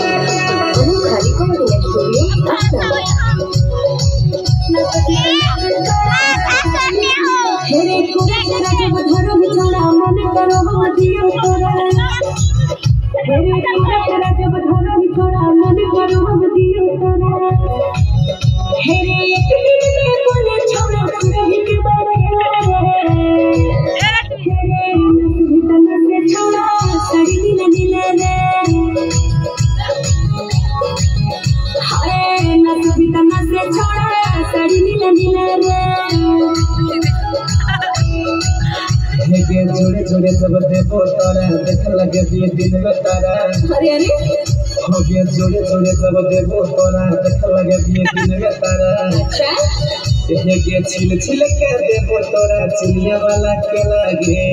खाली कौन रिएक्ट करियो हेरे को तेरा जब धरो बिछोड़ा मन करो दियो तोरा हेरे को तेरा जब धरो बिछोड़ा मन करो दियो तोरा हेरे एक दिन में बोले छोड़ा रवि के बारे हेरे तन से छोड़ा साड़ी नीला नीला रे हाय ना सभी तन से छोड़ा साड़ी नीला नीला रे के जोड़े जोड़े सब देखो तारा देख लगे ये दिन में तारा अरे अरे हो गया जोड़े जोड़े सब देखो तारा देख लगे ये दिन में तारा अच्छा ये के छिल छिल के देखो तारा चिनिया वाला के लगे